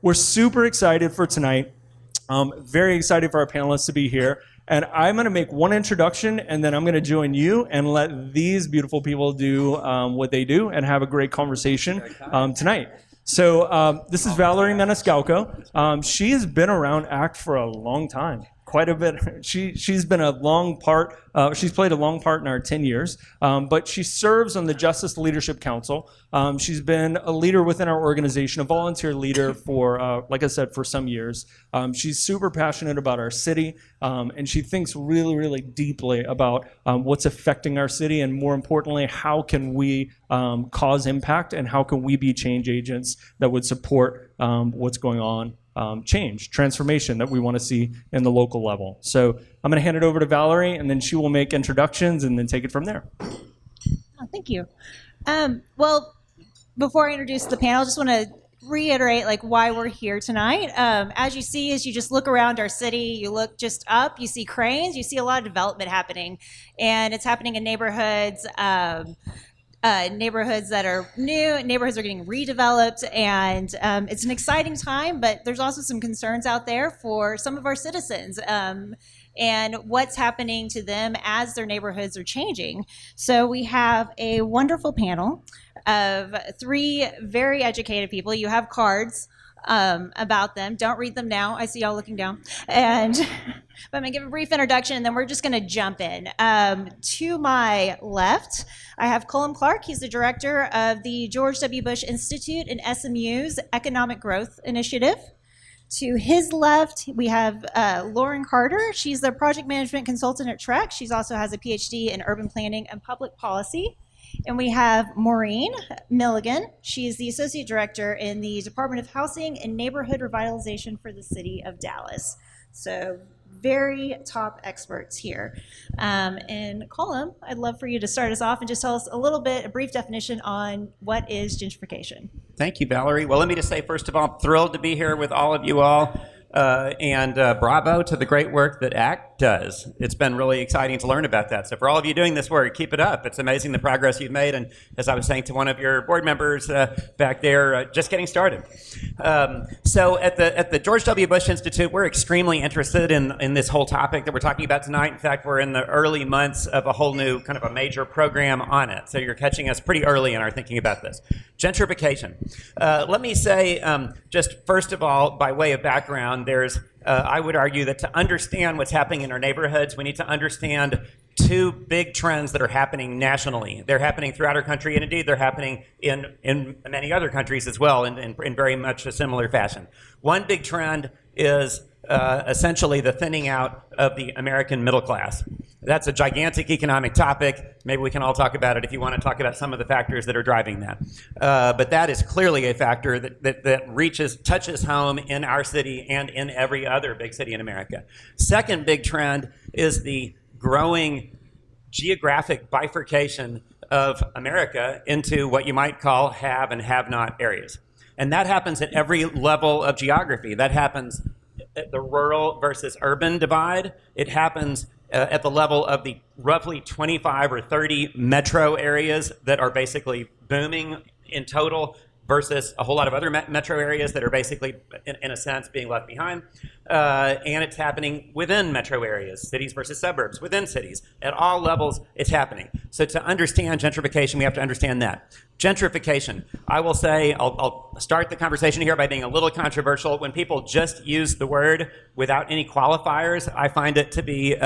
we're super excited for tonight. Very excited for our panelists to be here. And I'm going to make one introduction, and then I'm going to join you and let these beautiful people do what they do and have a great conversation tonight. So this is Valerie Maniscalco. She has been around ACT for a long time. Quite a bit. She's been a long part. She's played a long part in our 10 years, but she serves on the Justice Leadership Council. She's been a leader within our organization, a volunteer leader for, like I said, for some years. She's super passionate about our city, and she thinks really, really deeply about what's affecting our city, and more importantly, how can we cause impact, and how can we be change agents that would support what's going on. Change, transformation that we want to see in the local level. So I'm going to hand it over to Valerie, and then she will make introductions and then take it from there. Oh, thank you. Well, before I introduce the panel, I just want to reiterate why we're here tonight. As you see, as you just look around our city, you look just up, you see cranes, you see a lot of development happening, and it's happening in neighborhoods. Neighborhoods that are new, neighborhoods are getting redeveloped, and it's an exciting time, but there's also some concerns out there for some of our citizens and what's happening to them as their neighborhoods are changing. So we have a wonderful panel of three very educated people. You have cards about them. Don't read them now. I see y'all looking down. And but I'm going to give a brief introduction, and then we're just going to jump in. To my left, I have Cullum Clark. He's the director of the George W. Bush Institute and SMU's Economic Growth Initiative. To his left, we have Lorin Carter. She's the project management consultant at TREC. She also has a PhD in urban planning and public policy. And we have Maureen Milligan. She is the associate director in the Department of Housing and Neighborhood Revitalization for the city of Dallas. So very top experts here. And Cullum, I'd love for you to start us off and just tell us a brief definition on what is gentrification. Thank you, Valerie. Well, let me just say, first of all, I'm thrilled to be here with all of you all. And bravo to the great work that ACT does. It's been really exciting to learn about that. So for all of you doing this work, keep it up. It's amazing the progress you've made. And as I was saying to one of your board members back there, just getting started. So at the George W. Bush Institute, we're extremely interested in this whole topic that we're talking about tonight. In fact, we're in the early months of a whole new kind of a major program on it. So you're catching us pretty early in our thinking about this. Gentrification. Let me say, just first of all, by way of background, there's, I would argue that to understand what's happening in our neighborhoods, we need to understand two big trends that are happening nationally. They're happening throughout our country, and indeed they're happening in many other countries as well in very much a similar fashion. One big trend is essentially the thinning out of the American middle class. That's a gigantic economic topic. Maybe we can all talk about it if you want to talk about some of the factors that are driving that. But that is clearly a factor that touches home in our city and in every other big city in America. Second big trend is the growing geographic bifurcation of America into what you might call have and have not areas. And that happens at every level of geography. That happens at the rural versus urban divide. It happens at the level of the roughly 25 or 30 metro areas that are basically booming in total versus a whole lot of other metro areas that are basically, in a sense, being left behind. And it's happening within metro areas, cities versus suburbs, within cities. At all levels, it's happening. So to understand gentrification, we have to understand that. Gentrification, I will say, I'll start the conversation here by being a little controversial. When people just use the word without any qualifiers, I find it to be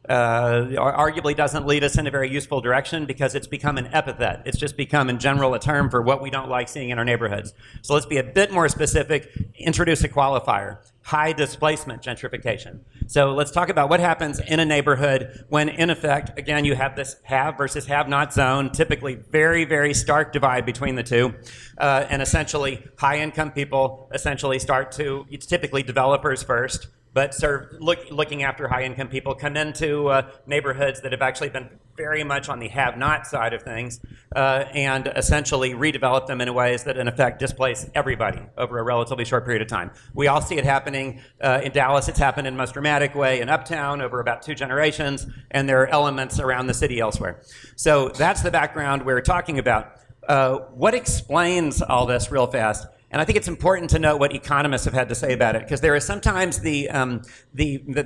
arguably doesn't lead us in a very useful direction because it's become an epithet. It's just become in general a term for what we don't like seeing in our neighborhoods. So let's be a bit more specific, introduce a qualifier, high-displacement gentrification. So let's talk about what happens in a neighborhood when, in effect, again, you have this have versus have-not zone, typically very, very stark divide between the two, and essentially high-income people essentially it's typically developers first, but looking after high-income people come into neighborhoods that have actually been very much on the have-not side of things and essentially redevelop them in ways that, in effect, displace everybody over a relatively short period of time. We all see it happening in Dallas. It's happened in the most dramatic way in Uptown over about 2 generations, and there are elements around the city elsewhere. So that's the background we're talking about. What explains all this real fast? And I think it's important to note what economists have had to say about it, because there is sometimes the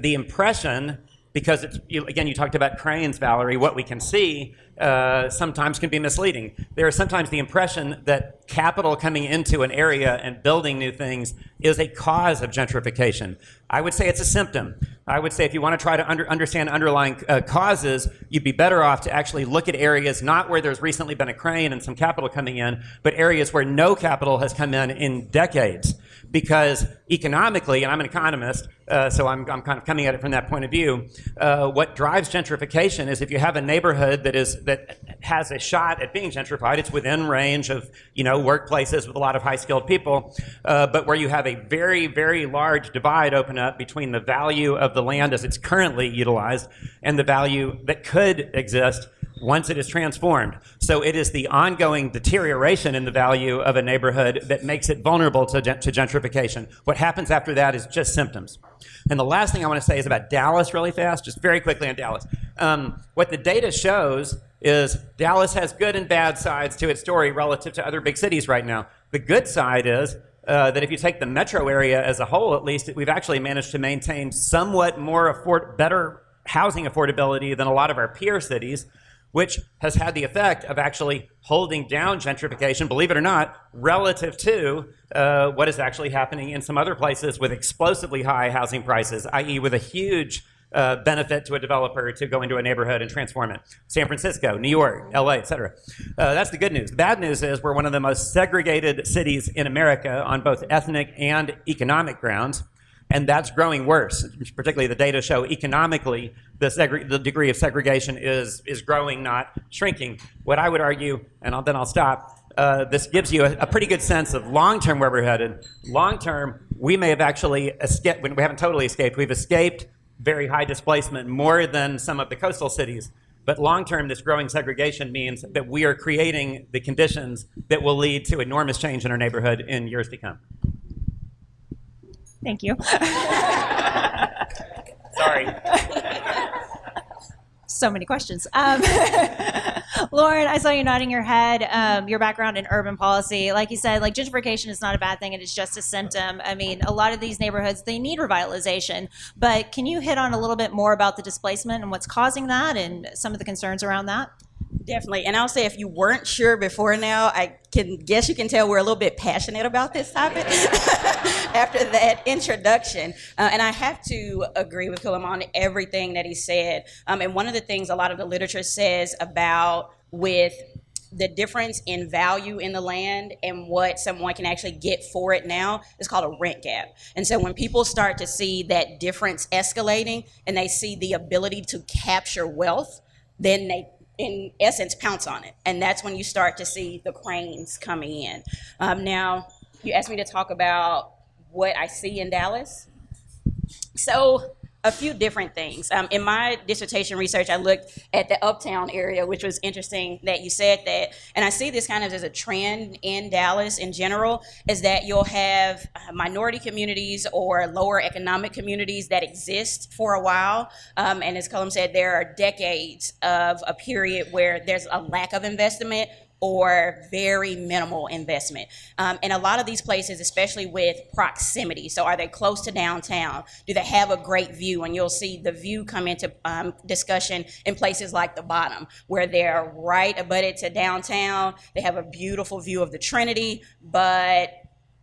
impression, because again, you talked about cranes, Valerie, what we can see sometimes can be misleading. There is sometimes the impression that capital coming into an area and building new things is a cause of gentrification. I would say it's a symptom. I would say if you want to try to understand underlying causes, you'd be better off to actually look at areas not where there's recently been a crane and some capital coming in, but areas where no capital has come in decades. Because economically, and I'm an economist, so I'm kind of coming at it from that point of view, what drives gentrification is if you have a neighborhood that has a shot at being gentrified, it's within range of workplaces with a lot of high-skilled people, but where you have a very, very large divide open up between the value of the land as it's currently utilized and the value that could exist once it is transformed. So it is the ongoing deterioration in the value of a neighborhood that makes it vulnerable to gentrification. What happens after that is just symptoms. And the last thing I want to say is about Dallas really fast, just very quickly on Dallas. What the data shows is Dallas has good and bad sides to its story relative to other big cities right now. The good side is that if you take the metro area as a whole, at least, we've actually managed to maintain somewhat more better housing affordability than a lot of our peer cities, which has had the effect of actually holding down gentrification, believe it or not, relative to what is actually happening in some other places with explosively high housing prices, i.e. with a huge benefit to a developer to go into a neighborhood and transform it. San Francisco, New York, LA, et cetera. That's the good news. The bad news is we're one of the most segregated cities in America on both ethnic and economic grounds. And that's growing worse. Particularly the data show economically, the degree of segregation is growing, not shrinking. What I would argue, and then I'll stop, this gives you a pretty good sense of long-term where we're headed. Long-term, we may have actually escaped, we haven't totally escaped, we've escaped very high displacement more than some of the coastal cities. But long-term, this growing segregation means that we are creating the conditions that will lead to enormous change in our neighborhood in years to come. Thank you. Sorry. So many questions. Lorin, I saw you nodding your head. Your background in urban policy, like you said, like gentrification is not a bad thing, and it's just a symptom. I mean, a lot of these neighborhoods, they need revitalization. But can you hit on a little bit more about the displacement and what's causing that and some of the concerns around that? Definitely. And I'll say if you weren't sure before now, I can guess you can tell we're a little bit passionate about this topic after that introduction. And I have to agree with Cullum on everything that he said. And one of the things a lot of the literature says about with the difference in value in the land and what someone can actually get for it now is called a rent gap. And so when people start to see that difference escalating and they see the ability to capture wealth, then they in essence pounce on it, and that's when you start to see the cranes coming in. Now, you asked me to talk about what I see in Dallas. So a few different things. In my dissertation research, I looked at the uptown area, which was interesting that you said that. And I see this kind of as a trend in Dallas in general, is that you'll have minority communities or lower economic communities that exist for a while. And as Cullum said, there are decades of a period where there's a lack of investment or very minimal investment. And a lot of these places, especially with proximity, so are they close to downtown? Do they have a great view? And you'll see the view come into discussion in places like the Bottom, where they're right abutted to downtown. They have a beautiful view of the Trinity, but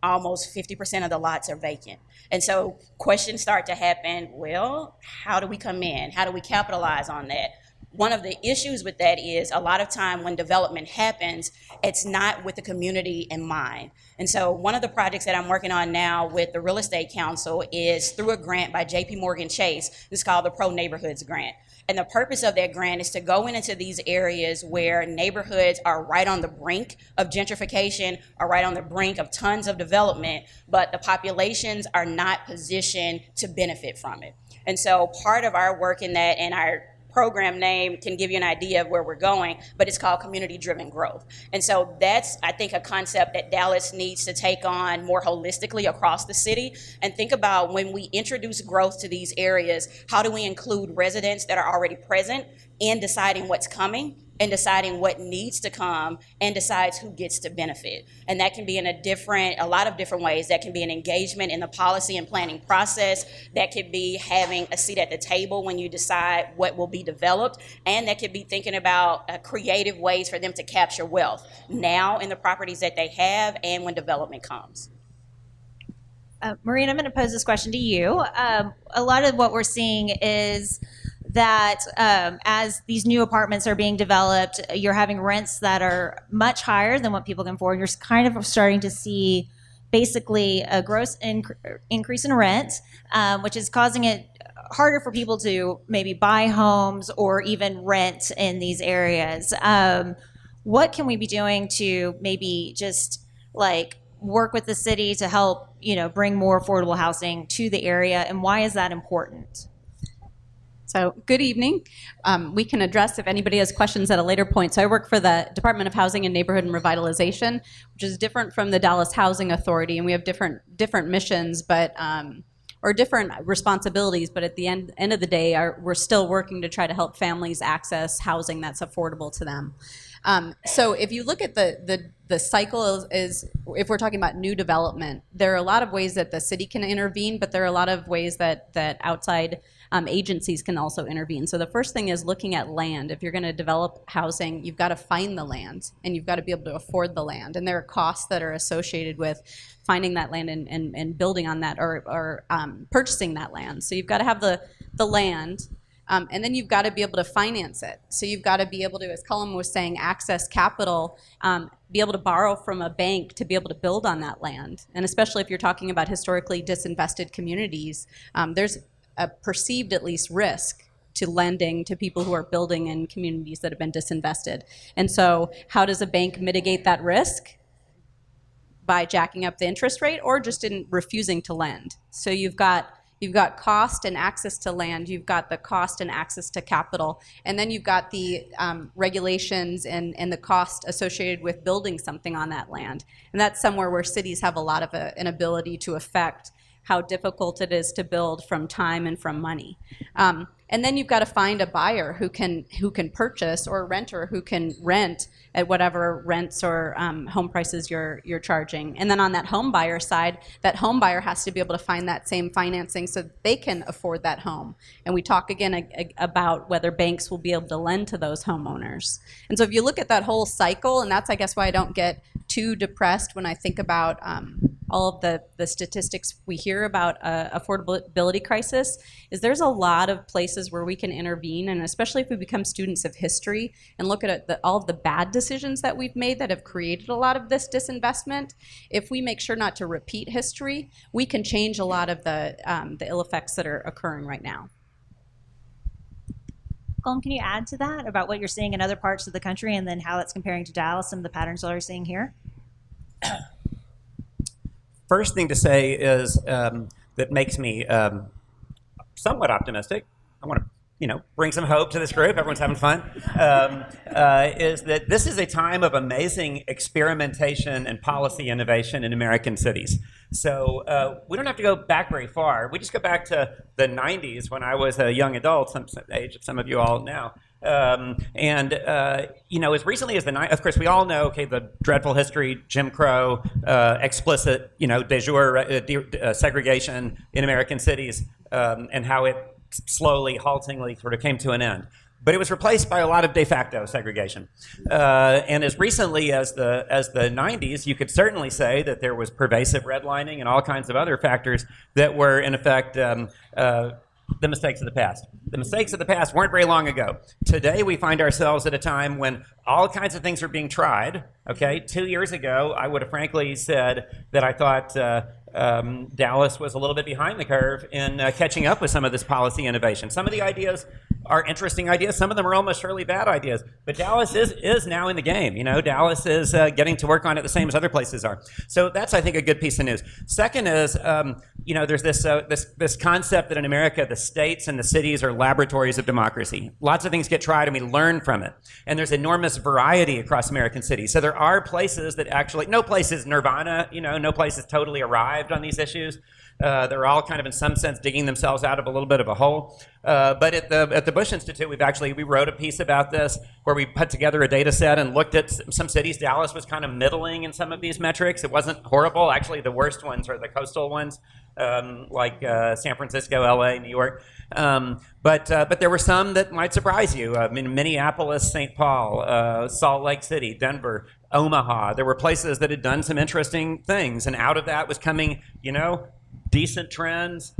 almost 50% of the lots are vacant. And so questions start to happen, well, how do we come in? How do we capitalize on that? One of the issues with that is a lot of time when development happens, it's not with the community in mind. And so one of the projects that I'm working on now with the Real Estate Council is through a grant by JPMorgan Chase. It's called the Pro Neighborhoods Grant. And the purpose of that grant is to go into these areas where neighborhoods are right on the brink of gentrification, are right on the brink of tons of development, but the populations are not positioned to benefit from it. And so part of our work in that, and our program name can give you an idea of where we're going, but it's called community-driven growth. And so that's, I think, a concept that Dallas needs to take on more holistically across the city and think about when we introduce growth to these areas, how do we include residents that are already present in deciding what's coming and deciding what needs to come and decides who gets to benefit. And that can be in a lot of different ways. That can be an engagement in the policy and planning process. That could be having a seat at the table when you decide what will be developed. And that could be thinking about creative ways for them to capture wealth now in the properties that they have and when development comes. Maureen, I'm going to pose this question to you. A lot of what we're seeing is that as these new apartments are being developed, you're having rents that are much higher than what people can afford. You're kind of starting to see basically a gross increase in rent, which is causing it harder for people to maybe buy homes or even rent in these areas. What can we be doing to maybe just like work with the city to help, bring more affordable housing to the area, and why is that important? So, good evening. We can address if anybody has questions at a later point. So I work for the Department of Housing and Neighborhood and Revitalization, which is different from the Dallas Housing Authority, and we have different missions, but or different responsibilities. But at the end of the day, we're still working to try to help families access housing that's affordable to them. So if you look at the cycle is if we're talking about new development, there are a lot of ways that the city can intervene, but there are a lot of ways that outside agencies can also intervene. So the first thing is looking at land. If you're going to develop housing, you've got to find the land, and you've got to be able to afford the land. And there are costs that are associated with finding that land and building on that or purchasing that land. So you've got to have the land. And then you've got to be able to finance it. So you've got to be able to, as Cullum was saying, access capital, be able to borrow from a bank to be able to build on that land. And especially if you're talking about historically disinvested communities, there's a perceived, at least, risk to lending to people who are building in communities that have been disinvested. And so how does a bank mitigate that risk? By jacking up the interest rate or just in refusing to lend. So you've got cost and access to land, you've got the cost and access to capital, and then you've got the regulations and the cost associated with building something on that land. And that's somewhere where cities have a lot of an ability to affect how difficult it is to build from time and from money. And then you've got to find a buyer who can purchase, or a renter who can rent at whatever rents or home prices you're charging. And then on that home buyer side, that home buyer has to be able to find that same financing so that they can afford that home. And we talk again about whether banks will be able to lend to those homeowners. And so if you look at that whole cycle, and that's I guess why I don't get too depressed when I think about all of the statistics we hear about affordability crisis, is there's a lot of places where we can intervene, and especially if we become students of history and look at all of the bad decisions that we've made that have created a lot of this disinvestment. If we make sure not to repeat history, we can change a lot of the ill effects that are occurring right now. Cullum, can you add to that about what you're seeing in other parts of the country and then how it's comparing to Dallas, some of the patterns that we're seeing here? First thing to say is that makes me somewhat optimistic. I want to, bring some hope to this group. Everyone's having fun. Is that this is a time of amazing experimentation and policy innovation in American cities. So we don't have to go back very far. We just go back to the 90s when I was a young adult, some age of some of you all now. As recently as of course, we all know, the dreadful history, Jim Crow, explicit, de jure segregation in American cities, and how it slowly, haltingly sort of came to an end. But it was replaced by a lot of de facto segregation. And as recently as the 90s, you could certainly say that there was pervasive redlining and all kinds of other factors that were, in effect, the mistakes of the past. The mistakes of the past weren't very long ago. Today, we find ourselves at a time when all kinds of things are being tried. 2 years ago, I would have frankly said that I thought Dallas was a little bit behind the curve in catching up with some of this policy innovation. Some of the ideas are interesting ideas. Some of them are almost surely bad ideas. But Dallas is now in the game. Dallas is getting to work on it the same as other places are. So that's, I think, a good piece of news. Second is, there's this concept that in America, the states and the cities are laboratories of democracy. Lots of things get tried and we learn from it. And there's enormous variety across American cities. So there are places that actually, no place is nirvana, no place is totally arrived on these issues. They're all kind of, in some sense, digging themselves out of a little bit of a hole. But at the Bush Institute, we wrote a piece about this where we put together a data set and looked at some cities. Dallas was kind of middling in some of these metrics. It wasn't horrible. Actually, the worst ones are the coastal ones, like San Francisco, LA, New York. But there were some that might surprise you. I mean, Minneapolis, St. Paul, Salt Lake City, Denver, Omaha. There were places that had done some interesting things, and out of that was coming, decent trends,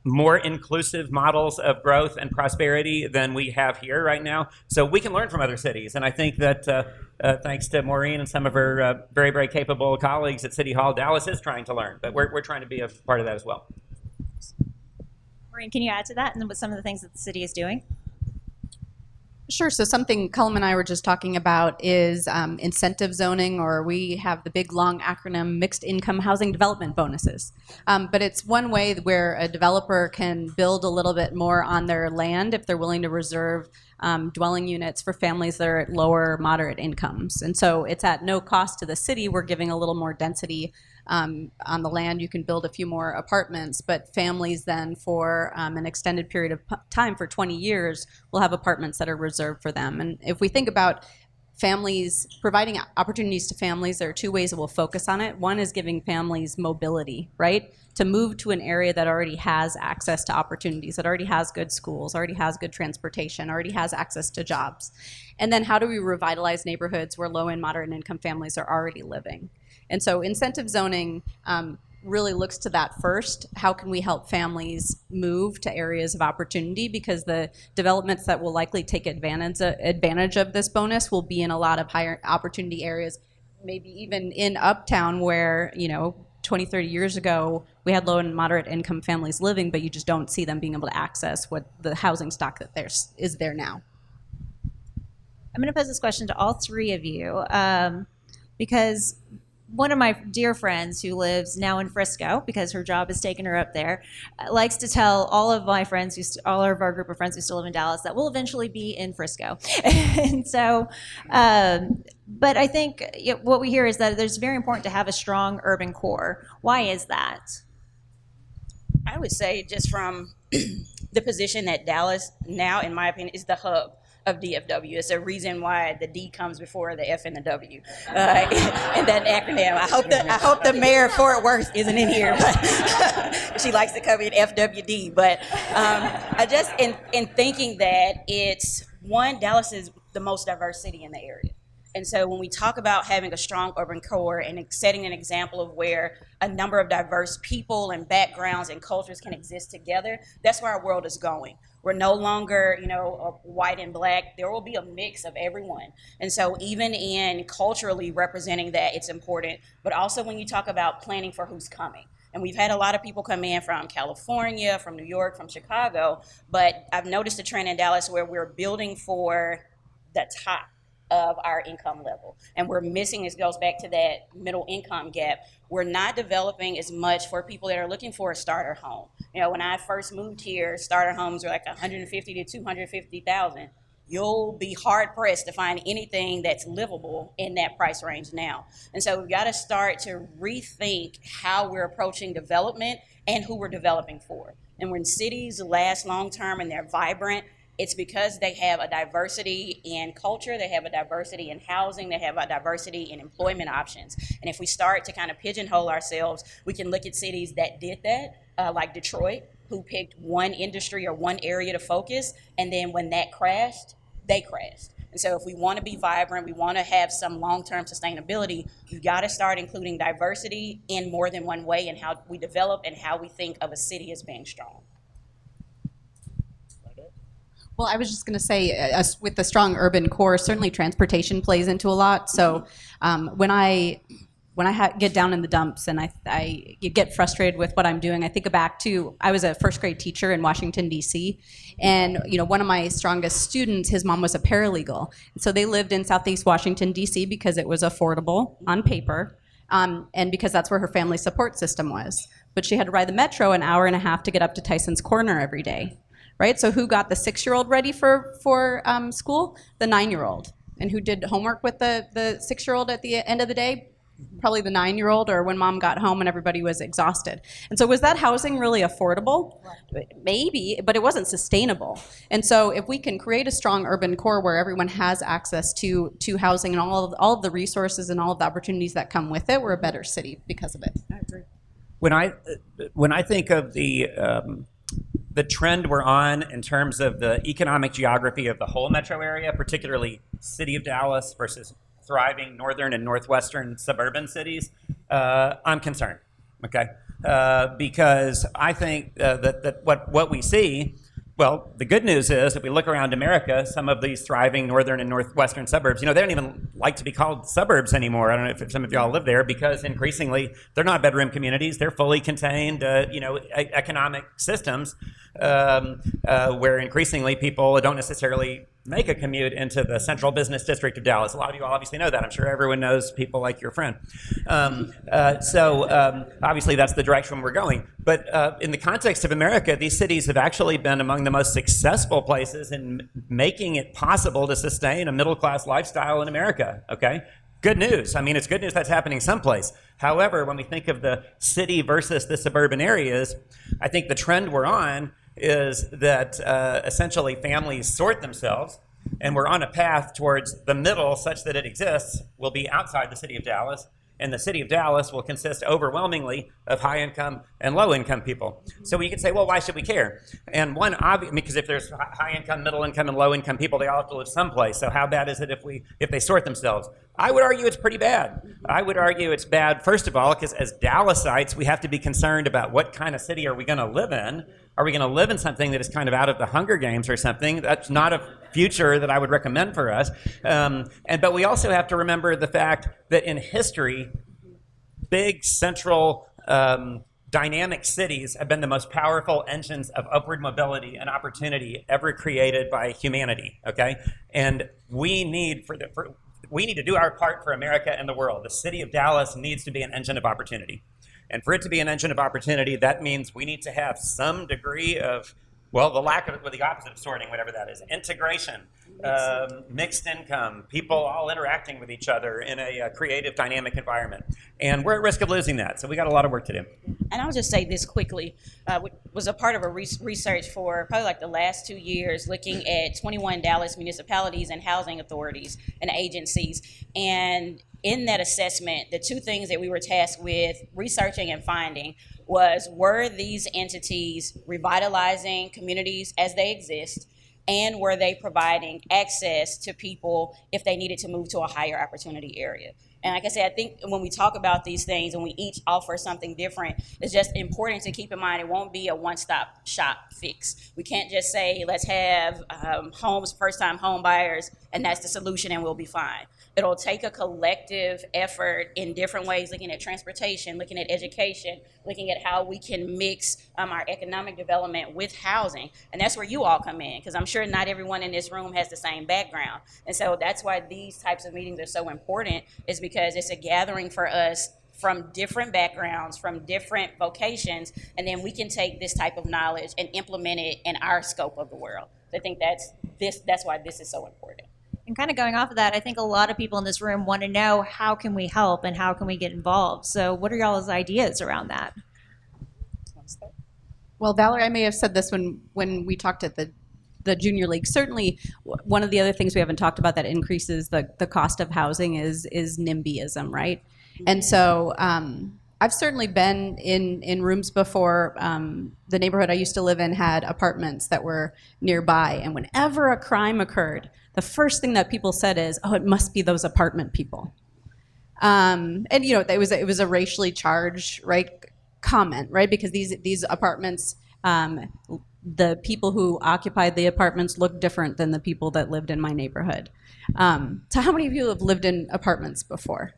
more inclusive models of growth and prosperity than we have here right now. So we can learn from other cities. And I think that thanks to Maureen and some of her very, very capable colleagues at City Hall, Dallas is trying to learn. But we're trying to be a part of that as well. Maureen, can you add to that and what some of the things that the city is doing? Sure. So something Cullum and I were just talking about is incentive zoning, or we have the big long acronym mixed income housing development bonuses. But it's one way where a developer can build a little bit more on their land if they're willing to reserve dwelling units for families that are at lower moderate incomes. And so it's at no cost to the city. We're giving a little more density on the land. You can build a few more apartments, but families then for an extended period of time, for 20 years, will have apartments that are reserved for them. And if we think about families, providing opportunities to families, there are two ways that we'll focus on it. One is giving families mobility, right? To move to an area that already has access to opportunities, that already has good schools, already has good transportation, already has access to jobs. And then how do we revitalize neighborhoods where low and moderate income families are already living? And so incentive zoning really looks to that first. How can we help families move to areas of opportunity? Because the developments that will likely take advantage of this bonus will be in a lot of higher opportunity areas, maybe even in Uptown where, 20, 30 years ago, we had low and moderate income families living, but you just don't see them being able to access what the housing stock that is there now. I'm going to pose this question to all three of you because one of my dear friends who lives now in Frisco, because her job has taken her up there, likes to tell all of my friends, all of our group of friends who still live in Dallas, that we'll eventually be in Frisco. And so, but I think what we hear is that it's very important to have a strong urban core. Why is that? I would say just from the position that Dallas now, in my opinion, is the hub of DFW. It's a reason why the D comes before the F and the W in that acronym. I hope the mayor of Fort Worth isn't in here, but she likes to come in FWD. But I just in thinking that it's one, Dallas is the most diverse city in the area. And so when we talk about having a strong urban core and setting an example of where a number of diverse people and backgrounds and cultures can exist together, that's where our world is going. We're no longer, white and black. There will be a mix of everyone. And so even in culturally representing that, it's important. But also when you talk about planning for who's coming. And we've had a lot of people come in from California, from New York, from Chicago. But I've noticed a trend in Dallas where we're building for the top of our income level. And we're missing, this goes back to that middle income gap. We're not developing as much for people that are looking for a starter home. When I first moved here, starter homes were like 150 to 250,000. You'll be hard pressed to find anything that's livable in that price range now. And so we've got to start to rethink how we're approaching development and who we're developing for. And when cities last long term and they're vibrant, it's because they have a diversity in culture, they have a diversity in housing, they have a diversity in employment options. And if we start to kind of pigeonhole ourselves, we can look at cities that did that, like Detroit, who picked one industry or one area to focus, and then when that crashed, they crashed. And so if we want to be vibrant, we want to have some long-term sustainability, you got to start including diversity in more than one way in how we develop and how we think of a city as being strong. Well, I was just going to say, with the strong urban core, certainly transportation plays into a lot. So when I get down in the dumps and I get frustrated with what I'm doing, I think back to, I was a first grade teacher in Washington, D.C. And one of my strongest students, his mom was a paralegal. So they lived in Southeast Washington, D.C. because it was affordable on paper and because that's where her family support system was. But she had to ride the metro an hour and a half to get up to Tyson's Corner every day. Right? So who got the 6-year-old ready for school? The 9-year-old. And who did homework with the 6-year-old at the end of the day? probably the 9-year-old, or when mom got home and everybody was exhausted. And so was that housing really affordable? Maybe, but it wasn't sustainable. And so if we can create a strong urban core where everyone has access to housing and all of the resources and all of the opportunities that come with it, we're a better city because of it. I agree. When I think of the trend we're on in terms of the economic geography of the whole metro area, particularly city of Dallas versus thriving northern and northwestern suburban cities, I'm concerned, okay? Because I think that what we see, well, the good news is if we look around America, some of these thriving northern and northwestern suburbs, they don't even like to be called suburbs anymore. I don't know if some of y'all live there, because increasingly they're not bedroom communities. They're fully contained, economic systems where increasingly people don't necessarily make a commute into the central business district of Dallas. A lot of you all obviously know that. I'm sure everyone knows people like your friend. So obviously that's the direction we're going. But in the context of America, these cities have actually been among the most successful places in making it possible to sustain a middle-class lifestyle in America, okay? Good news. I mean, it's good news that's happening someplace. However, when we think of the city versus the suburban areas, I think the trend we're on is that essentially families sort themselves, and we're on a path towards the middle such that it exists will be outside the city of Dallas, and the city of Dallas will consist overwhelmingly of high-income and low-income people. So we could say, well, why should we care? And one obvious, because if there's high-income, middle-income, and low-income people, they all have to live someplace. So how bad is it if they sort themselves? I would argue it's pretty bad. I would argue it's bad, first of all, because as Dallasites, we have to be concerned about what kind of city are we going to live in. Are we going to live in something that is kind of out of the Hunger Games or something? That's not a future that I would recommend for us. But we also have to remember the fact that in history, big central dynamic cities have been the most powerful engines of upward mobility and opportunity ever created by humanity, okay? And we need to do our part for America and the world. The city of Dallas needs to be an engine of opportunity. And for it to be an engine of opportunity, that means we need to have some degree of, well, the opposite of sorting, whatever that is, integration, mixed income, people all interacting with each other in a creative, dynamic environment. And we're at risk of losing that, so we got a lot of work to do. And I'll just say this quickly. Was a part of a research for probably like the last 2 years, looking at 21 Dallas municipalities and housing authorities and agencies. And in that assessment, the two things that we were tasked with researching and finding were these entities revitalizing communities as they exist, and were they providing access to people if they needed to move to a higher opportunity area? And like I said, I think when we talk about these things and we each offer something different, it's just important to keep in mind it won't be a one-stop shop fix. We can't just say, let's have homes, first-time home buyers, and that's the solution and we'll be fine. It'll take a collective effort in different ways, looking at transportation, looking at education, looking at how we can mix our economic development with housing. And that's where you all come in, because I'm sure not everyone in this room has the same background. And so that's why these types of meetings are so important, is because it's a gathering for us from different backgrounds, from different vocations, and then we can take this type of knowledge and implement it in our scope of the world. So I think that's why this is so important. And kind of going off of that, I think a lot of people in this room want to know, how can we help and how can we get involved? So what are y'all's ideas around that? Well, Valerie, I may have said this when we talked at the Junior League. Certainly, one of the other things we haven't talked about that increases the cost of housing is NIMBYism, right? And so I've certainly been in rooms before. The neighborhood I used to live in had apartments that were nearby, and whenever a crime occurred, the first thing that people said is, "Oh, it must be those apartment people." And it was a racially charged, right, comment, right? Because these apartments, the people who occupied the apartments looked different than the people that lived in my neighborhood. So how many of you have lived in apartments before?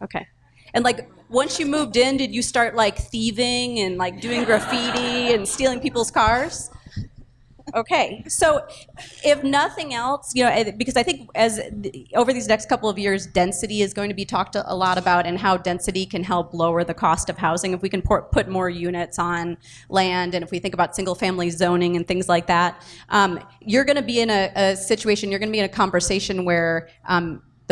Okay. And like, once you moved in, did you start like thieving and like doing graffiti and stealing people's cars? Okay, so if nothing else, because I think over these next couple of years, density is going to be talked a lot about, and how density can help lower the cost of housing if we can put more units on land, and if we think about single-family zoning and things like that. You're going to be in a situation, you're going to be in a conversation where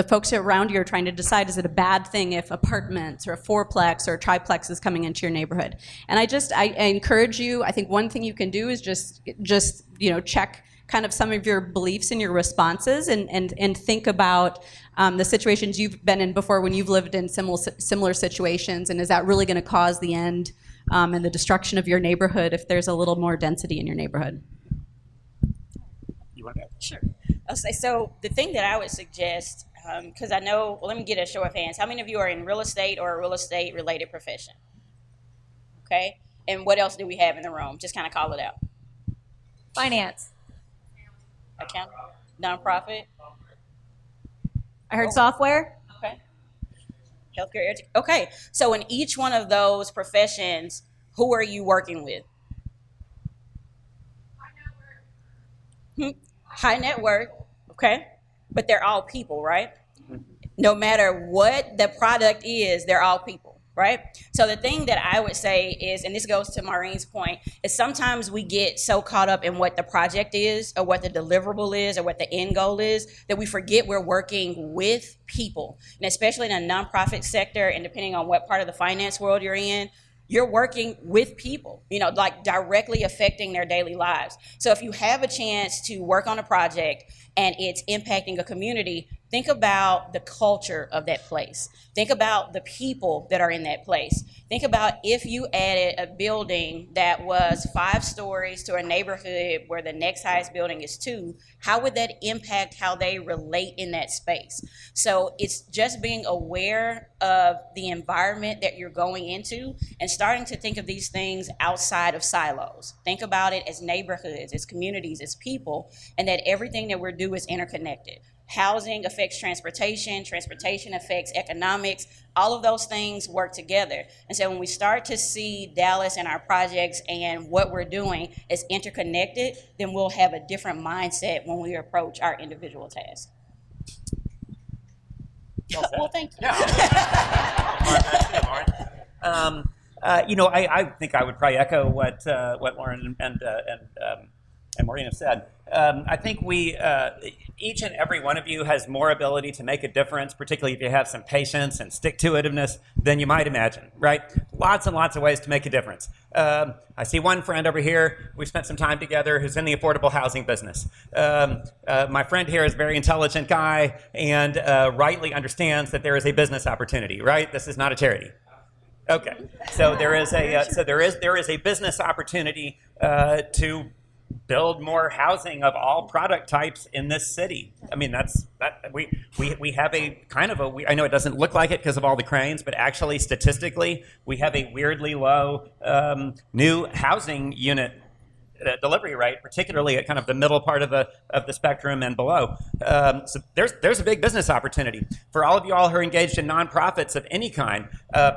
the folks around you are trying to decide, is it a bad thing if apartments or a fourplex or a triplex is coming into your neighborhood? And I encourage you, I think one thing you can do is just check kind of some of your beliefs and your responses, and think about the situations you've been in before when you've lived in similar situations, and is that really going to cause the end and the destruction of your neighborhood if there's a little more density in your neighborhood? You want to? Sure. I'll say, so the thing that I would suggest, because I know, well, let me get a show of hands. How many of you are in real estate or a real estate related profession? Okay. And what else do we have in the room? Just kind of call it out. Finance. Account, nonprofit. I heard software. Okay. Healthcare. Okay. So in each one of those professions, who are you working with? High net worth. Okay. But they're all people, right? No matter what the product is, they're all people. Right? So the thing that I would say is, and this goes to Maureen's point, is sometimes we get so caught up in what the project is or what the deliverable is or what the end goal is that we forget we're working with people. And especially in a nonprofit sector, and depending on what part of the finance world you're in, you're working with people, like directly affecting their daily lives. So if you have a chance to work on a project and it's impacting a community, think about the culture of that place. Think about the people that are in that place. Think about if you added a building that was 5 stories to a neighborhood where the next highest building is 2, how would that impact how they relate in that space? So it's just being aware of the environment that you're going into and starting to think of these things outside of silos. Think about it as neighborhoods, as communities, as people, and that everything that we do is interconnected. Housing affects transportation, transportation affects economics, all of those things work together. And so when we start to see Dallas and our projects and what we're doing is interconnected, then we'll have a different mindset when we approach our individual tasks. Well, thank you. Yeah. Lauren. I think I would probably echo what Lorin and Maureen have said. I think we, each and every one of you has more ability to make a difference, particularly if you have some patience and stick-to-itiveness than you might imagine, right? Lots and lots of ways to make a difference. I see one friend over here, we've spent some time together, who's in the affordable housing business. My friend here is a very intelligent guy and rightly understands that there is a business opportunity, right? This is not a charity. Okay, so there is a business opportunity to build more housing of all product types in this city. I mean, we have a kind of I know it doesn't look like it because of all the cranes, but actually statistically, we have a weirdly low new housing unit delivery rate, particularly at kind of the middle part of the spectrum and below. So there's a big business opportunity for all of you all who are engaged in nonprofits of any kind.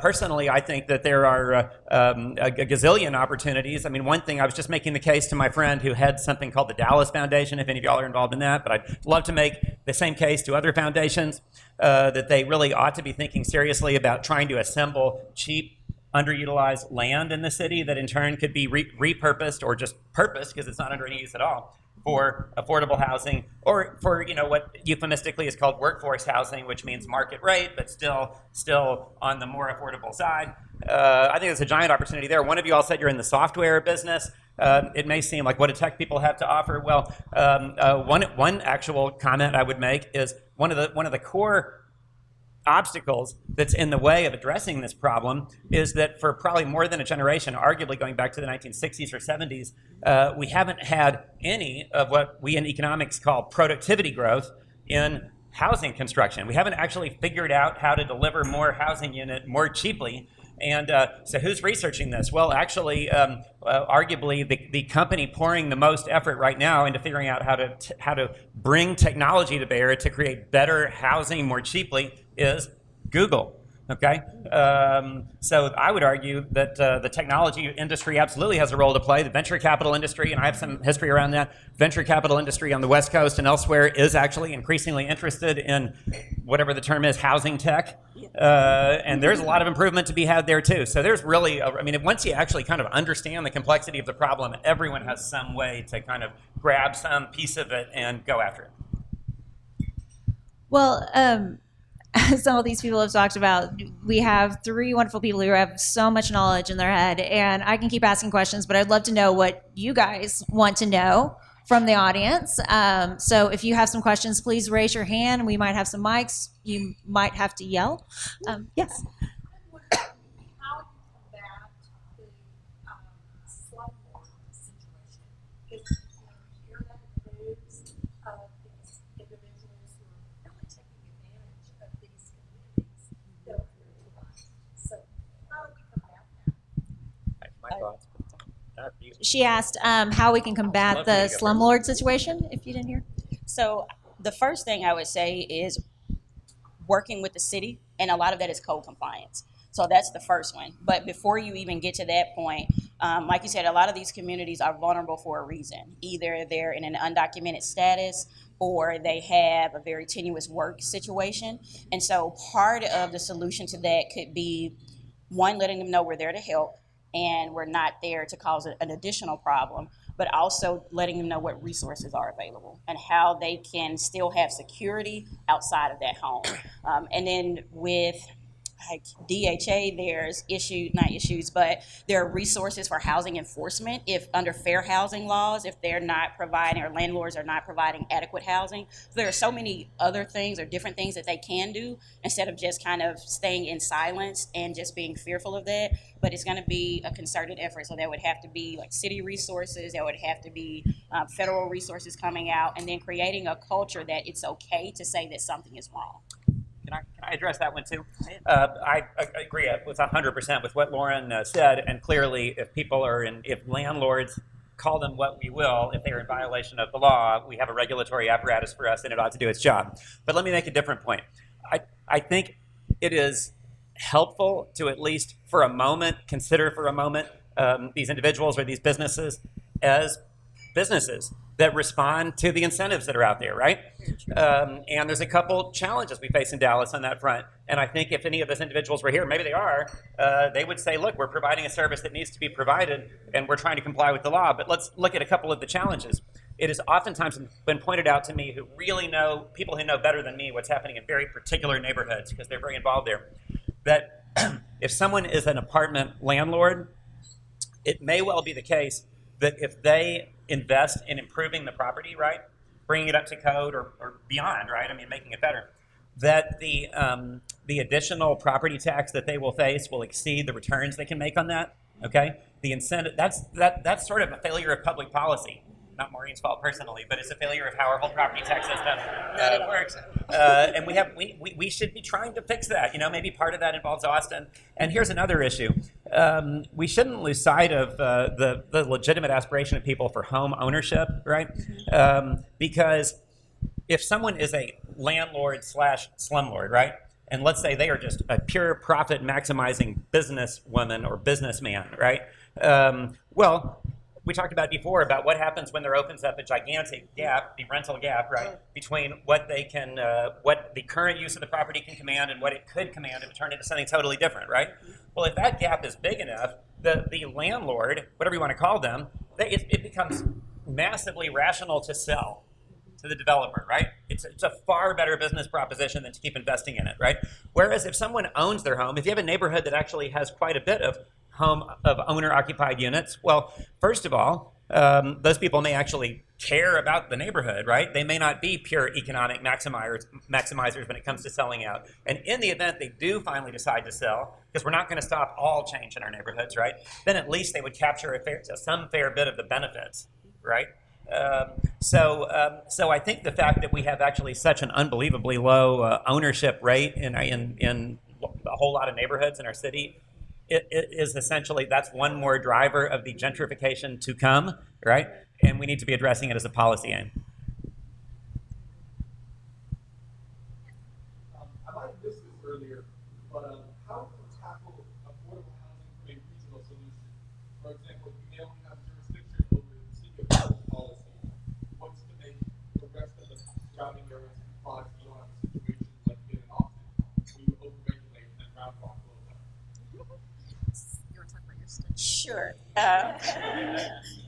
Personally, I think that there are a gazillion opportunities. I mean, one thing, I was just making the case to my friend who heads something called the Dallas Foundation, if any of y'all are involved in that, but I'd love to make the same case to other foundations, that they really ought to be thinking seriously about trying to assemble cheap, underutilized land in the city that in turn could be repurposed or just purposed, because it's not under any use at all, for affordable housing, or for what euphemistically is called workforce housing, which means market rate, but still on the more affordable side. I think there's a giant opportunity there. One of you all said you're in the software business. It may seem like, what do tech people have to offer? Well, one actual comment I would make is one of the core obstacles that's in the way of addressing this problem is that for probably more than a generation, arguably going back to the 1960s or 70s, we haven't had any of what we in economics call productivity growth in housing construction. We haven't actually figured out how to deliver more housing unit more cheaply. And so who's researching this? Well, actually, arguably the company pouring the most effort right now into figuring out how to bring technology to bear to create better housing more cheaply is Google. Okay, so I would argue that the technology industry absolutely has a role to play. The venture capital industry, and I have some history around that, venture capital industry on the West Coast and elsewhere is actually increasingly interested in whatever the term is, housing tech. And there's a lot of improvement to be had there too. So there's really, once you actually kind of understand the complexity of the problem, everyone has some way to kind of grab some piece of it and go after it. Well, as all these people have talked about, we have three wonderful people who have so much knowledge in their head, and I can keep asking questions, but I'd love to know what you guys want to know from the audience. So if you have some questions, please raise your hand. We might have some mics. You might have to yell. Yes. How do you combat the slumlord situation? Because you hear that in the news of these individuals who are really taking advantage of these communities that are very divided. So how do we combat that? My thoughts. She asked how we can combat the slumlord situation, if you didn't hear. So the first thing I would say is working with the city, and a lot of that is code compliance. So that's the first one. But before you even get to that point, like you said, a lot of these communities are vulnerable for a reason. Either they're in an undocumented status or they have a very tenuous work situation. And so part of the solution to that could be, one, letting them know we're there to help and we're not there to cause an additional problem, but also letting them know what resources are available and how they can still have security outside of that home. And then with like DHA, there's not issues, but there are resources for housing enforcement if under fair housing laws, if they're not providing or landlords are not providing adequate housing. So there are so many other things or different things that they can do instead of just kind of staying in silence and just being fearful of that. But it's going to be a concerted effort. So there would have to be like city resources, there would have to be federal resources coming out, and then creating a culture that it's okay to say that something is wrong. Can I address that one too? I agree with 100% with what Lorin said, and clearly if landlords, call them what we will, if they're in violation of the law, we have a regulatory apparatus for us and it ought to do its job. But let me make a different point. I think it is helpful to at least for a moment, consider for a moment these individuals or these businesses as businesses that respond to the incentives that are out there, right? And there's a couple challenges we face in Dallas on that front. And I think if any of those individuals were here, maybe they are, they would say, look, we're providing a service that needs to be provided and we're trying to comply with the law. But let's look at a couple of the challenges. It has oftentimes been pointed out to me who really know, people who know better than me what's happening in very particular neighborhoods because they're very involved there, that if someone is an apartment landlord, it may well be the case that if they invest in improving the property, right, bringing it up to code or beyond, right, I mean, making it better, that the additional property tax that they will face will exceed the returns they can make on that, okay? The incentive, that's sort of a failure of public policy. Not Maureen's fault personally, but it's a failure of how our whole property tax system works. And we should be trying to fix that. You know, maybe part of that involves Austin. And here's another issue. We shouldn't lose sight of the legitimate aspiration of people for home ownership, right? Because if someone is a landlord / slumlord, right? And let's say they are just a pure profit maximizing businesswoman or businessman, right? Well, we talked about before about what happens when there opens up a gigantic gap, the rental gap, right, between what they can, what the current use of the property can command and what it could command if it turned into something totally different, right? Well, if that gap is big enough, the landlord, whatever you want to call them, it becomes massively rational to sell to the developer, right? It's a far better business proposition than to keep investing in it, right? Whereas if someone owns their home, if you have a neighborhood that actually has quite a bit of owner-occupied units, well, first of all, those people may actually care about the neighborhood, right? They may not be pure economic maximizers when it comes to selling out. And in the event they do finally decide to sell, because we're not going to stop all change in our neighborhoods, right? Then at least they would capture some fair bit of the benefits, right? So I think the fact that we have actually such an unbelievably low ownership rate in a whole lot of neighborhoods in our city, it is essentially, that's one more driver of the gentrification to come, right? And we need to be addressing it as a policy aim. I might have missed this earlier, but how do we tackle affordable housing from a regional solution? For example, you may only have jurisdiction over the city of Dallas policy. What's to make the rest of the surrounding areas comply so you don't have a situation like in Austin where you overregulate and round off a little bit? you want to talk about your study? Sure. I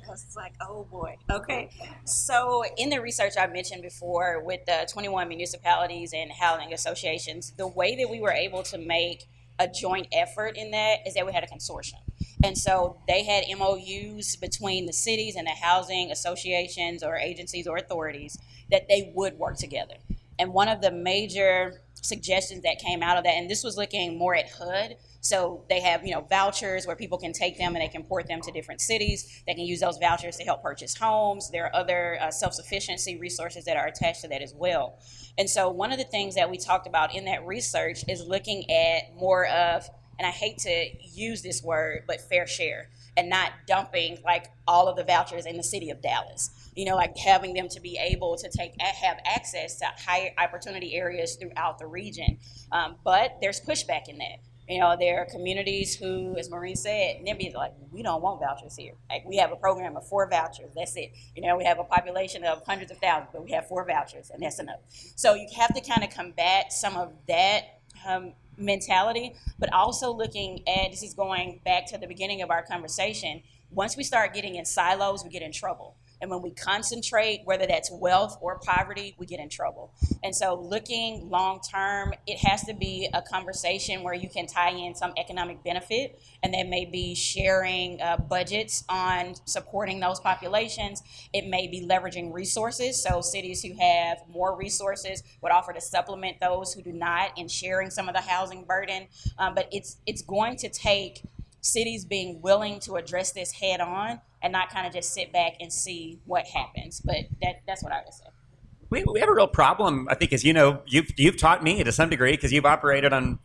was like, oh boy. Okay. So in the research I mentioned before with the 21 municipalities and housing associations, the way that we were able to make a joint effort in that is that we had a consortium. And so they had MOUs between the cities and the housing associations or agencies or authorities that they would work together. And one of the major suggestions that came out of that, and this was looking more at HUD, so they have, vouchers where people can take them and they can port them to different cities. They can use those vouchers to help purchase homes. There are other self-sufficiency resources that are attached to that as well. And so one of the things that we talked about in that research is looking at more of, and I hate to use this word, but fair share, and not dumping like all of the vouchers in the city of Dallas. Like having them to be able to have access to higher opportunity areas throughout the region. But there's pushback in that. There are communities who, as Maureen said, NIMBY is like, we don't want vouchers here. Like, we have a program of 4 vouchers, that's it. We have a population of hundreds of thousands, but we have 4 vouchers, and that's enough. So you have to kind of combat some of that mentality, but also looking at, this is going back to the beginning of our conversation, once we start getting in silos, we get in trouble. And when we concentrate, whether that's wealth or poverty, we get in trouble. And so looking long term, it has to be a conversation where you can tie in some economic benefit, and that may be sharing budgets on supporting those populations. It may be leveraging resources. So cities who have more resources would offer to supplement those who do not in sharing some of the housing burden. But it's going to take cities being willing to address this head on and not kind of just sit back and see what happens. But that's what I would say. We have a real problem, I think, as you've taught me to some degree because you've operated in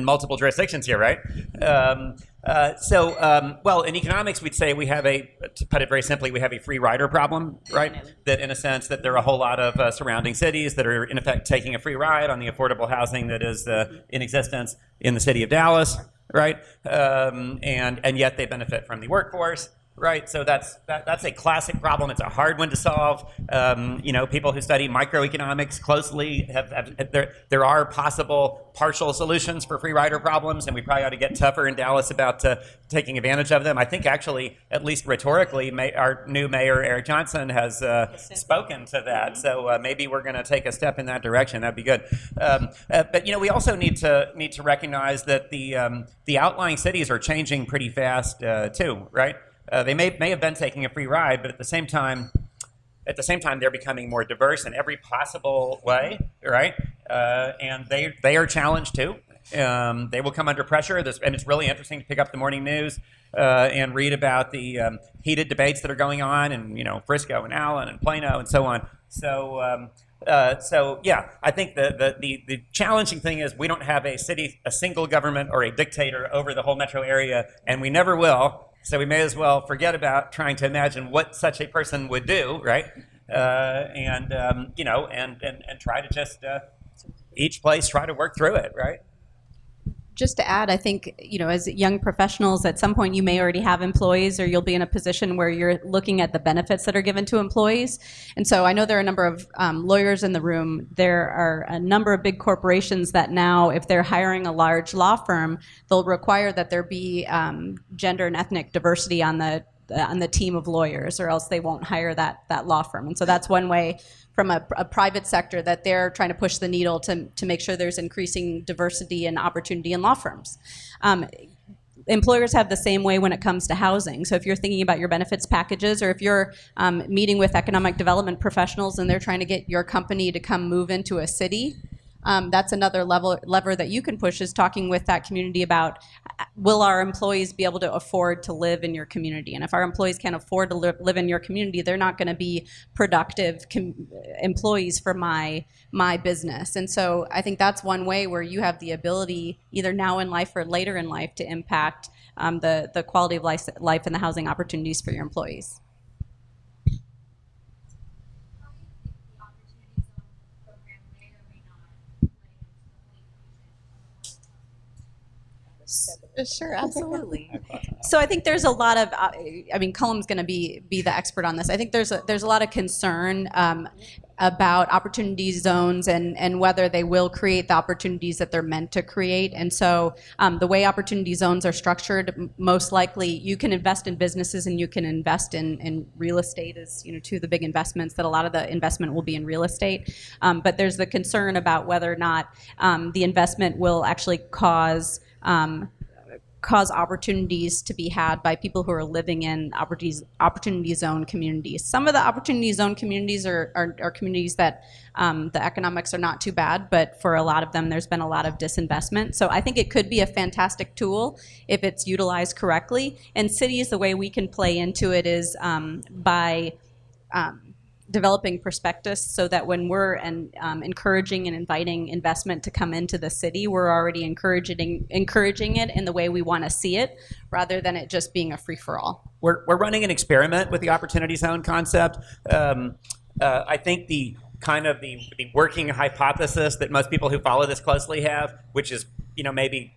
multiple jurisdictions here, right? Well, in economics, we'd say we have to put it very simply, we have a free rider problem, right? Definitely. That in a sense that there are a whole lot of surrounding cities that are in effect taking a free ride on the affordable housing that is in existence in the city of Dallas, right? And yet they benefit from the workforce. Right, so that's a classic problem. It's a hard one to solve. People who study microeconomics closely there are possible partial solutions for free rider problems, and we probably ought to get tougher in Dallas about taking advantage of them. I think actually, at least rhetorically, our new mayor Eric Johnson has spoken to that. So maybe we're going to take a step in that direction. That'd be good. But we also need to recognize that the outlying cities are changing pretty fast too, right? They may have been taking a free ride, but at the same time, they're becoming more diverse in every possible way, right? And they are challenged too. They will come under pressure. And it's really interesting to pick up the morning news and read about the heated debates that are going on in Frisco and Allen and Plano and so on. So yeah, I think the challenging thing is we don't have a single government or a dictator over the whole metro area, and we never will. So we may as well forget about trying to imagine what such a person would do, right? And try to just each place try to work through it, right? Just to add, I think, as young professionals, at some point you may already have employees, or you'll be in a position where you're looking at the benefits that are given to employees. And so I know there are a number of lawyers in the room. There are a number of big corporations that now, if they're hiring a large law firm, they'll require that there be gender and ethnic diversity on the team of lawyers, or else they won't hire that law firm. And so that's one way from a private sector that they're trying to push the needle to make sure there's increasing diversity and opportunity in law firms. Employers have the same way when it comes to housing. So if you're thinking about your benefits packages, or if you're meeting with economic development professionals and they're trying to get your company to come move into a city, that's another lever that you can push, is talking with that community about, will our employees be able to afford to live in your community? And if our employees can't afford to live in your community, they're not going to be productive employees for my business. And so I think that's one way where you have the ability, either now in life or later in life, to impact the quality of life and the housing opportunities for your employees. Sure, absolutely. So I think there's a lot of, Cullum's going to be the expert on this. I think there's a lot of concern about opportunity zones and whether they will create the opportunities that they're meant to create. And so the way opportunity zones are structured, most likely you can invest in businesses and you can invest in real estate as, two of the big investments, that a lot of the investment will be in real estate. But there's the concern about whether or not the investment will actually cause opportunities to be had by people who are living in opportunity zone communities. Some of the opportunity zone communities are communities that the economics are not too bad, but for a lot of them there's been a lot of disinvestment. So I think it could be a fantastic tool if it's utilized correctly. And cities, the way we can play into it is by developing prospectus, so that when we're encouraging and inviting investment to come into the city, we're already encouraging it in the way we want to see it, rather than it just being a free-for-all. We're running an experiment with the opportunity zone concept. I think the working hypothesis that most people who follow this closely have, which is maybe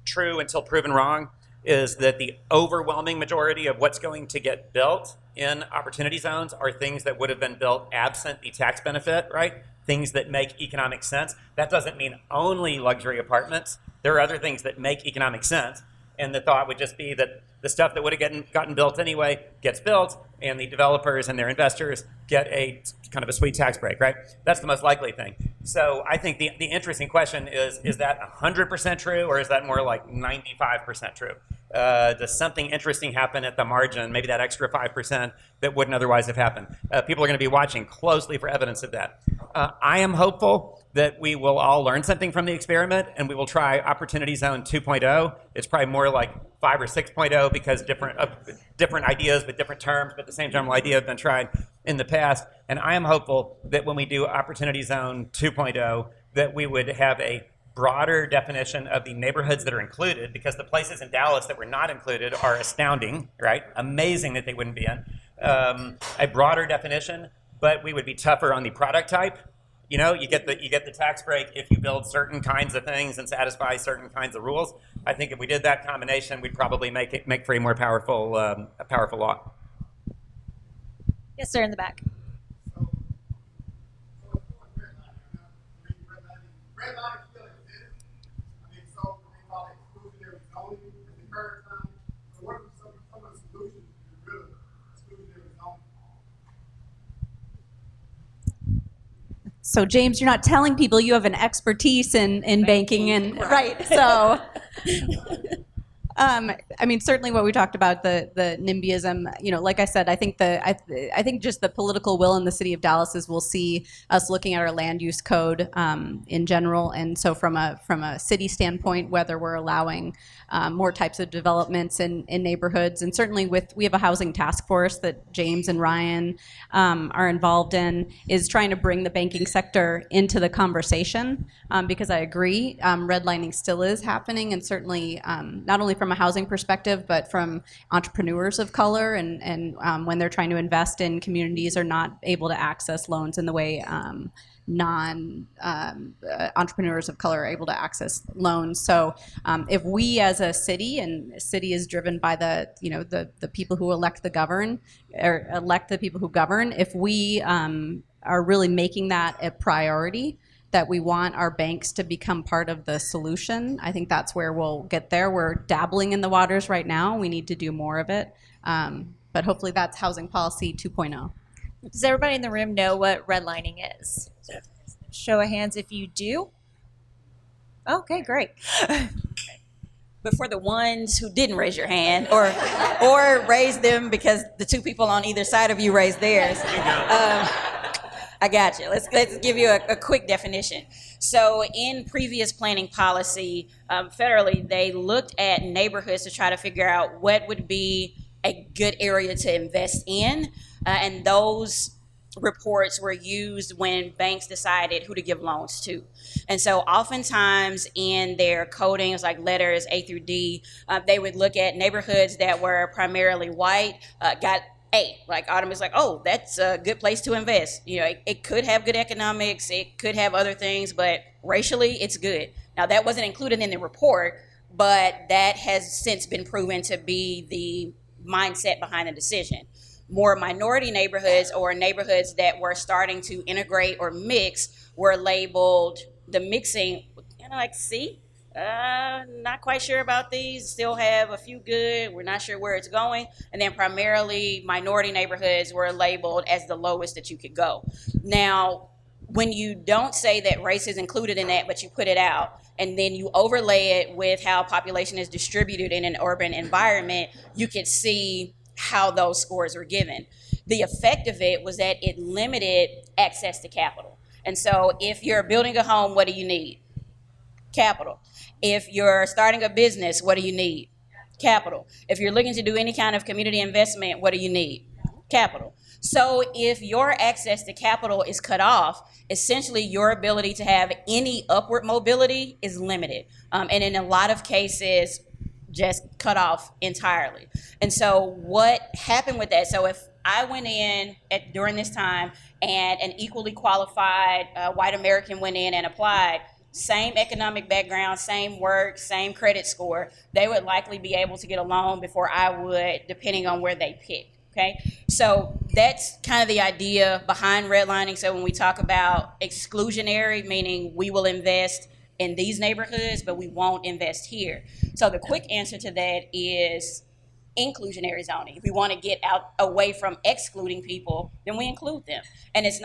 true until proven wrong, is that the overwhelming majority of what's going to get built in opportunity zones are things that would have been built absent the tax benefit, right? Things that make economic sense. That doesn't mean only luxury apartments. There are other things that make economic sense. And the thought would just be that the stuff that would have gotten built anyway gets built, and the developers and their investors get a kind of a sweet tax break, right? That's the most likely thing. So I think the interesting question is that 100% true, or is that more like 95% true? Does something interesting happen at the margin, maybe that extra 5% that wouldn't otherwise have happened? People are going to be watching closely for evidence of that. I am hopeful that we will all learn something from the experiment, and we will try Opportunity Zone 2.0. It's probably more like 5 or 6.0 because different ideas with different terms, but the same general idea have been tried in the past. And I am hopeful that when we do Opportunity Zone 2.0, that we would have a broader definition of the neighborhoods that are included, because the places in Dallas that were not included are astounding, right? Amazing that they wouldn't be in. A broader definition, but we would be tougher on the product type. You get the tax break if you build certain kinds of things and satisfy certain kinds of rules. I think if we did that combination, we'd probably make for a more powerful law. Yes, sir, in the back. Redlining still exists. So they call it exclusionary zoning at the current time. So what are some of the solutions to get rid of exclusionary zoning? So James, you're not telling people you have an expertise in banking and right. So certainly what we talked about, the NIMBYism, like I said, I think just the political will in the city of Dallas is we'll see us looking at our land use code in general. And so from a city standpoint, whether we're allowing more types of developments in neighborhoods, and certainly we have a housing task force that James and Ryan are involved in, is trying to bring the banking sector into the conversation, because I agree, redlining still is happening, and certainly not only from a housing perspective, but from entrepreneurs of color, and when they're trying to invest in communities, are not able to access loans in the way entrepreneurs of color are able to access loans. So if we as a city, and a city is driven by the people who elect the people who govern, if we are really making that a priority, that we want our banks to become part of the solution, I think that's where we'll get there. We're dabbling in the waters right now. We need to do more of it. But hopefully that's housing policy 2.0. Does everybody in the room know what redlining is? Show of hands if you do. Okay, great. But for the ones who didn't raise your hand, or raise them because the two people on either side of you raised theirs, I got you. Let's give you a quick definition. So in previous planning policy, federally, they looked at neighborhoods to try to figure out what would be a good area to invest in, and those reports were used when banks decided who to give loans to. And so oftentimes in their coding, it was like letters A through D, they would look at neighborhoods that were primarily white, got A, like Autumn is like, oh, that's a good place to invest. It could have good economics, it could have other things, but racially it's good. Now that wasn't included in the report, but that has since been proven to be the mindset behind the decision. More minority neighborhoods or neighborhoods that were starting to integrate or mix were labeled the mixing, like, see, not quite sure about these, still have a few good, we're not sure where it's going. And then primarily minority neighborhoods were labeled as the lowest that you could go. Now, when you don't say that race is included in that, but you put it out, and then you overlay it with how population is distributed in an urban environment, you can see how those scores were given. The effect of it was that it limited access to capital. And so if you're building a home, what do you need? Capital. If you're starting a business, what do you need? Capital. If you're looking to do any kind of community investment, what do you need? Capital. So if your access to capital is cut off, essentially your ability to have any upward mobility is limited. And in a lot of cases, just cut off entirely. And so what happened with that? So if I went in during this time and an equally qualified white American went in and applied, same economic background, same work, same credit score, they would likely be able to get a loan before I would, depending on where they picked. Okay, so that's kind of the idea behind redlining. So when we talk about exclusionary, meaning we will invest in these neighborhoods, but we won't invest here. So the quick answer to that is inclusionary zoning. If we want to get out away from excluding people, then we include them. And it's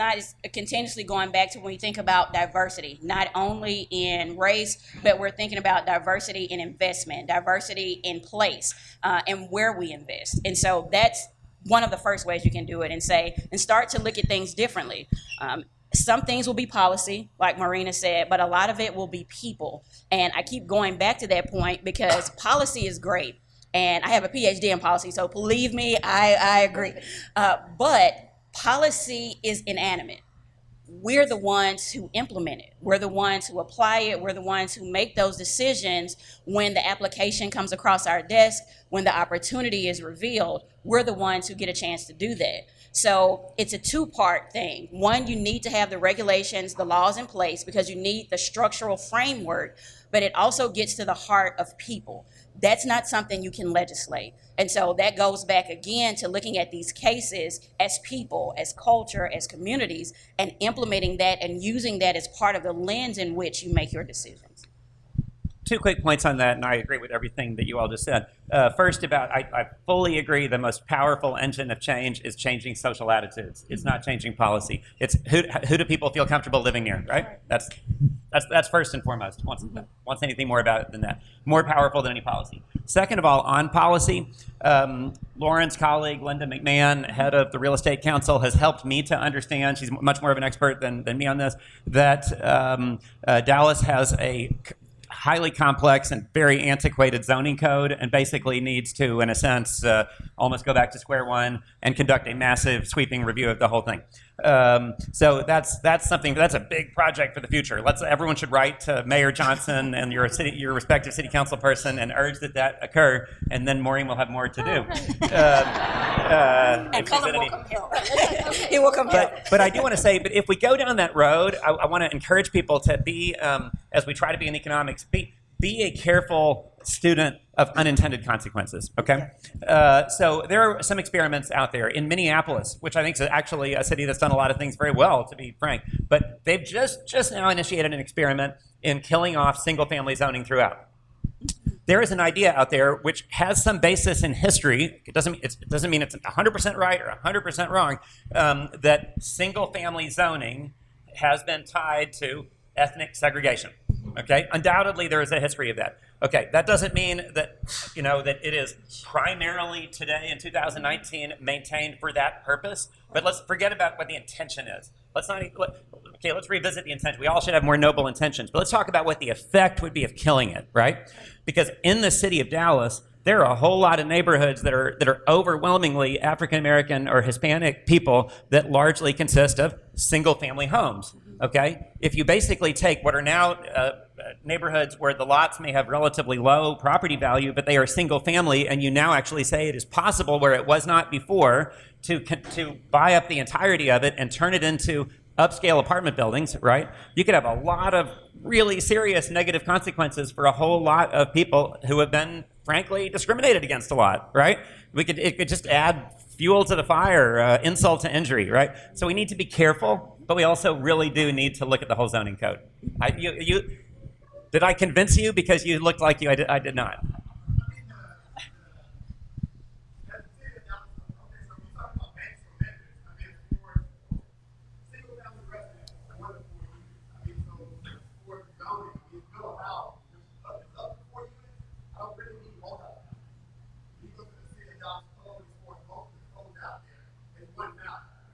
continuously going back to when we think about diversity, not only in race, but we're thinking about diversity in investment, diversity in place, and where we invest. And so that's one of the first ways you can do it, and start to look at things differently. Some things will be policy, like Maureen said, but a lot of it will be people. And I keep going back to that point because policy is great. And I have a PhD in policy, so believe me, I agree. But policy is inanimate. We're the ones who implement it. We're the ones who apply it. We're the ones who make those decisions when the application comes across our desk, when the opportunity is revealed. We're the ones who get a chance to do that. So it's a two-part thing. One, you need to have the regulations, the laws in place because you need the structural framework, but it also gets to the heart of people. That's not something you can legislate. And so that goes back again to looking at these cases as people, as culture, as communities, and implementing that and using that as part of the lens in which you make your decisions. Two quick points on that, and I agree with everything that you all just said. First, I fully agree the most powerful engine of change is changing social attitudes. It's not changing policy. It's who do people feel comfortable living near, right? That's first and foremost. Wants anything more about it than that. More powerful than any policy. Second of all, on policy, Lorin's colleague, Linda McMahon, head of the Real Estate Council, has helped me to understand, she's much more of an expert than me on this, that Dallas has a highly complex and very antiquated zoning code and basically needs to, in a sense, almost go back to square one and conduct a massive sweeping review of the whole thing. So that's a big project for the future. Everyone should write to Mayor Johnson and your respective city council person and urge that occur, and then Maureen will have more to do. And Cullum will come help. He will come help. But I do want to say, but if we go down that road, I want to encourage people to be, as we try to be in economics, be a careful student of unintended consequences, okay? So there are some experiments out there in Minneapolis, which I think is actually a city that's done a lot of things very well, to be frank, but they've just now initiated an experiment in killing off single-family zoning throughout. There is an idea out there which has some basis in history. It doesn't mean it's 100% right or 100% wrong, that single-family zoning has been tied to ethnic segregation. Okay, undoubtedly there is a history of that. Okay, that doesn't mean that that it is primarily today in 2019 maintained for that purpose. But let's forget about what the intention is. Let's revisit the intention. We all should have more noble intentions, but let's talk about what the effect would be of killing it, right? Because in the city of Dallas, there are a whole lot of neighborhoods that are overwhelmingly African American or Hispanic people that largely consist of single-family homes. Okay, if you basically take what are now neighborhoods where the lots may have relatively low property value, but they are single-family, and you now actually say it is possible where it was not before to buy up the entirety of it and turn it into upscale apartment buildings, right, you could have a lot of really serious negative consequences for a whole lot of people who have been, frankly, discriminated against a lot, right? It could just add fuel to the fire, insult to injury, right? So we need to be careful, but we also really do need to look at the whole zoning code. Did I convince you? Because you looked like you. I did not.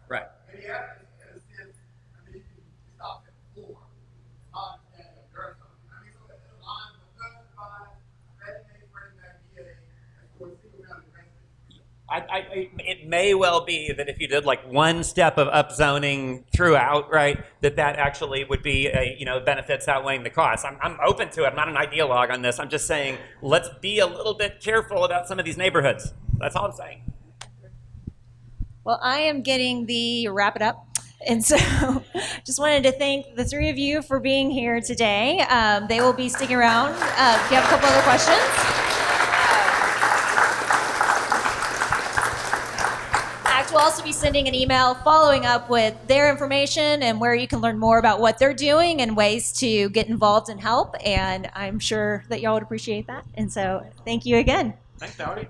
Right. It may well be that if you did like one step of upzoning throughout, right, that actually would be benefits outweighing the costs. I'm open to it. I'm not an ideologue on this. I'm just saying let's be a little bit careful about some of these neighborhoods. That's all I'm saying. Well, I am getting the wrap it up. And so just wanted to thank the three of you for being here today. They will be sticking around if you have a couple other questions. ACT will also be sending an email following up with their information and where you can learn more about what they're doing and ways to get involved and help. And I'm sure that y'all would appreciate that. And so thank you again. Thanks, Valerie.